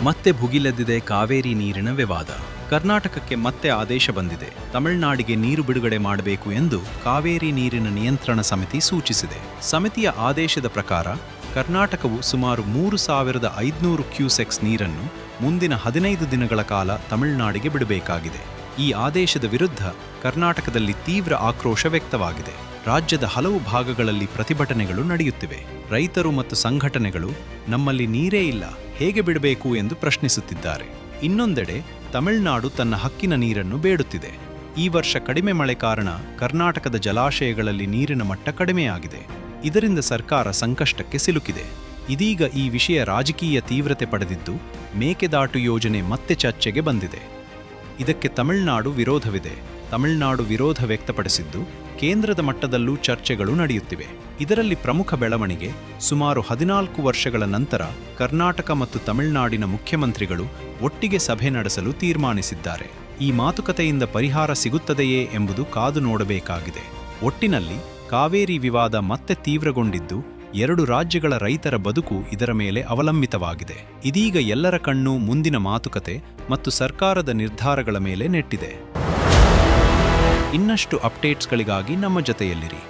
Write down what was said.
ಮತ್ತೆ ಭುಗಿಲೆದ್ದಿದೆ ಕಾವೇರಿ ನೀರಿನ ವಿವಾದ. ಕರ್ನಾಟಕಕ್ಕೆ ಮತ್ತೆ ಆದೇಶ ಬಂದಿದೆ. ತಮಿಳುನಾಡಿಗೆ ನೀರು ಬಿಡುಗಡೆ ಮಾಡಬೇಕು ಎಂದು ಕಾವೇರಿ ನೀರಿನ ನಿಯಂತ್ರಣ ಸಮಿತಿ ಸೂಚಿಸಿದೆ. ಸಮಿತಿಯ ಆದೇಶದ ಪ್ರಕಾರ ಕರ್ನಾಟಕವು ಸುಮಾರು 3,500 ಕ್ಯೂಸೆಕ್ಸ್ ನೀರನ್ನು ಮುಂದಿನ 15 ದಿನಗಳ ಕಾಲ ತಮಿಳುನಾಡಿಗೆ ಬಿಡಬೇಕಾಗಿದೆ. ಈ ಆದೇಶದ ವಿರುದ್ಧ ಕರ್ನಾಟಕದಲ್ಲಿ ತೀವ್ರ ಆಕ್ರೋಶ ವ್ಯಕ್ತವಾಗಿದೆ. ರಾಜ್ಯದ ಹಲವು ಭಾಗಗಳಲ್ಲಿ ಪ್ರತಿಭಟನೆಗಳು ನಡೆಯುತ್ತಿವೆ. ರೈತರು ಮತ್ತು ಸಂಘಟನೆಗಳು ನಮ್ಮಲ್ಲಿ ನೀರೇ ಇಲ್ಲ, ಹೇಗೆ ಬಿಡಬೇಕು ಎಂದು ಪ್ರಶ್ನಿಸುತ್ತಿದ್ದಾರೆ. ಇನ್ನೊಂದೆಡೆ ತಮಿಳುನಾಡು ತನ್ನ ಹಕ್ಕಿನ ನೀರನ್ನು ಬೇಡುತ್ತಿದೆ. ಈ ವರ್ಷ ಕಡಿಮೆ ಮಳೆ ಕಾರಣ ಕರ್ನಾಟಕದ ಜಲಾಶಯಗಳಲ್ಲಿ ನೀರಿನ ಮಟ್ಟ ಕಡಿಮೆಯಾಗಿದೆ. ಇದರಿಂದ ಸರ್ಕಾರ ಸಂಕಷ್ಟಕ್ಕೆ ಸಿಲುಕಿದೆ. ಇದೀಗ ಈ ವಿಷಯ ರಾಜಕೀಯ ತೀವ್ರತೆ ಪಡೆದಿದ್ದು ಮೇಕೆದಾಟು ಯೋಜನೆ ಮತ್ತೆ ಚರ್ಚೆಗೆ ಬಂದಿದೆ. ಇದಕ್ಕೆ ತಮಿಳುನಾಡು ವಿರೋಧವಿದೆ. ತಮಿಳುನಾಡು ವಿರೋಧ ವ್ಯಕ್ತಪಡಿಸಿದ್ದು ಕೇಂದ್ರದ ಮಟ್ಟದಲ್ಲೂ ಚರ್ಚೆಗಳು ನಡೆಯುತ್ತಿವೆ. ಇದರಲ್ಲಿ ಪ್ರಮುಖ ಬೆಳವಣಿಗೆ, ಸುಮಾರು 14 ವರ್ಷಗಳ ನಂತರ ಕರ್ನಾಟಕ ಮತ್ತು ತಮಿಳುನಾಡಿನ ಮುಖ್ಯಮಂತ್ರಿಗಳು ಒಟ್ಟಿಗೆ ಸಭೆ ನಡೆಸಲು ತೀರ್ಮಾನಿಸಿದ್ದಾರೆ. ಈ ಮಾತುಕತೆಯಿಂದ ಪರಿಹಾರ ಸಿಗುತ್ತದೆಯೇ ಎಂಬುದು ಕಾದು ನೋಡಬೇಕಾಗಿದೆ. ಒಟ್ಟಿನಲ್ಲಿ ಕಾವೇರಿ ವಿವಾದ ಮತ್ತೆ ತೀವ್ರಗೊಂಡಿದ್ದು 2 ರಾಜ್ಯಗಳ ರೈತರ ಬದುಕು ಇದರ ಮೇಲೆ ಅವಲಂಬಿತವಾಗಿದೆ. ಇದೀಗ ಎಲ್ಲರ ಕಣ್ಣು ಮುಂದಿನ ಮಾತುಕತೆ ಮತ್ತು ಸರ್ಕಾರದ ನಿರ್ಧಾರಗಳ ಮೇಲೆ ನೆಟ್ಟಿದೆ. ಇನ್ನಷ್ಟು ಅಪ್ಡೇಟ್ಸ್ಗಳಿಗಾಗಿ ನಮ್ಮ ಜೊತೆಯಲ್ಲಿರಿ.